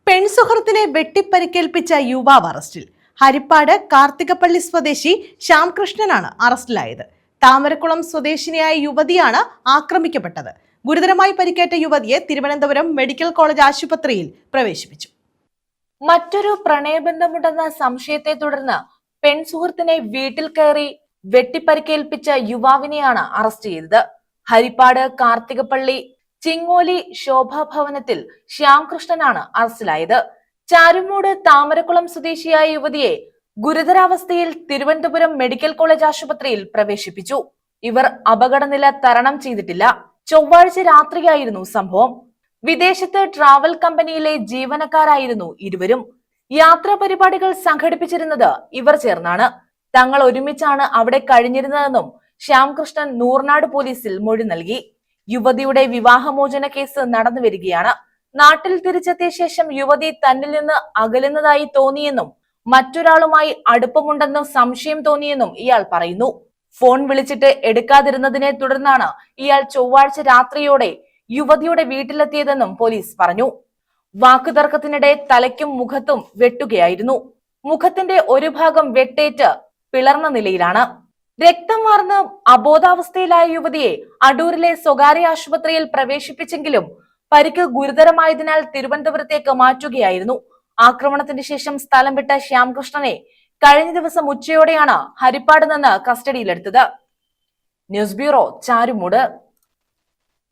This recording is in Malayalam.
പെൺസുഹൃത്തിനെ വെട്ടിപ്പരിക്കേൽപ്പിച്ച യുവാവ് അറസ്റ്റിൽ. ഹരിപ്പാട് കാർത്തികപ്പള്ളി സ്വദേശി ശ്യാംകൃഷ്ണനാണ് അറസ്റ്റിലായത്. താമരക്കുളം സ്വദേശിനിയായ യുവതിയാണ് ആക്രമിക്കപ്പെട്ടത്. ഗുരുതരമായി പരിക്കേറ്റ യുവതിയെ തിരുവനന്തപുരം മെഡിക്കൽ കോളേജ് ആശുപത്രിയിൽ പ്രവേശിപ്പിച്ചു. മറ്റൊരു പ്രണയബന്ധമുണ്ടെന്ന സംശയത്തെ തുടർന്ന് പെൺസുഹൃത്തിനെ വീട്ടിൽ കയറി വെട്ടിപ്പരിക്കേൽപ്പിച്ച യുവാവിനെയാണ് അറസ്റ്റ് ചെയ്തത്. ഹരിപ്പാട് കാർത്തികപ്പള്ളി ചിങ്ങോലി ശോഭാഭവനത്തിൽ ശ്യാംകൃഷ്ണനാണ് അറസ്റ്റിലായത്. ചാരുമൂട് താമരക്കുളം സ്വദേശിയായ യുവതിയെ ഗുരുതരാവസ്ഥയിൽ തിരുവനന്തപുരം മെഡിക്കൽ കോളേജ് ആശുപത്രിയിൽ പ്രവേശിപ്പിച്ചു. ഇവർ അപകടനില തരണം ചെയ്തിട്ടില്ല. ചൊവ്വാഴ്ച രാത്രിയായിരുന്നു സംഭവം. വിദേശത്ത് ട്രാവൽ കമ്പനിയിലെ ജീവനക്കാരായിരുന്നു ഇരുവരും. യാത്രാ പരിപാടികൾ സംഘടിപ്പിച്ചിരുന്നത് ഇവർ ചേർന്നാണ്. തങ്ങൾ ഒരുമിച്ചാണ് അവിടെ കഴിഞ്ഞിരുന്നതെന്നും ശ്യാംകൃഷ്ണൻ നൂർനാട് പോലീസിൽ മൊഴി നൽകി. യുവതിയുടെ വിവാഹമോചന കേസ് നടന്നു വരികയാണ്. നാട്ടിൽ തിരിച്ചെത്തിയ ശേഷം യുവതി തന്നിൽ നിന്ന് അകലുന്നതായി തോന്നിയെന്നും മറ്റൊരാളുമായി അടുപ്പമുണ്ടെന്നും സംശയം തോന്നിയെന്നും ഇയാൾ പറയുന്നു. ഫോൺ വിളിച്ചിട്ട് എടുക്കാതിരുന്നതിനെ തുടർന്നാണ് ഇയാൾ ചൊവ്വാഴ്ച രാത്രിയോടെ യുവതിയുടെ വീട്ടിലെത്തിയതെന്നും പോലീസ് പറഞ്ഞു. വാക്കുതർക്കത്തിനിടെ തലയ്ക്കും മുഖത്തും വെട്ടുകയായിരുന്നു. മുഖത്തിന്റെ ഒരു ഭാഗം വെട്ടേറ്റ് പിളർന്ന നിലയിലാണ്. രക്തം വാർന്ന് അബോധാവസ്ഥയിലായ യുവതിയെ അടൂരിലെ സ്വകാര്യ ആശുപത്രിയിൽ പ്രവേശിപ്പിച്ചെങ്കിലും പരിക്ക് ഗുരുതരമായതിനാൽ തിരുവനന്തപുരത്തേക്ക് മാറ്റുകയായിരുന്നു. ആക്രമണത്തിന് ശേഷം സ്ഥലം വിട്ട ശ്യാംകൃഷ്ണനെ കഴിഞ്ഞ ദിവസം ഉച്ചയോടെയാണ് ഹരിപ്പാട് നിന്ന് കസ്റ്റഡിയിലെടുത്തത്. News bureau, Charummood.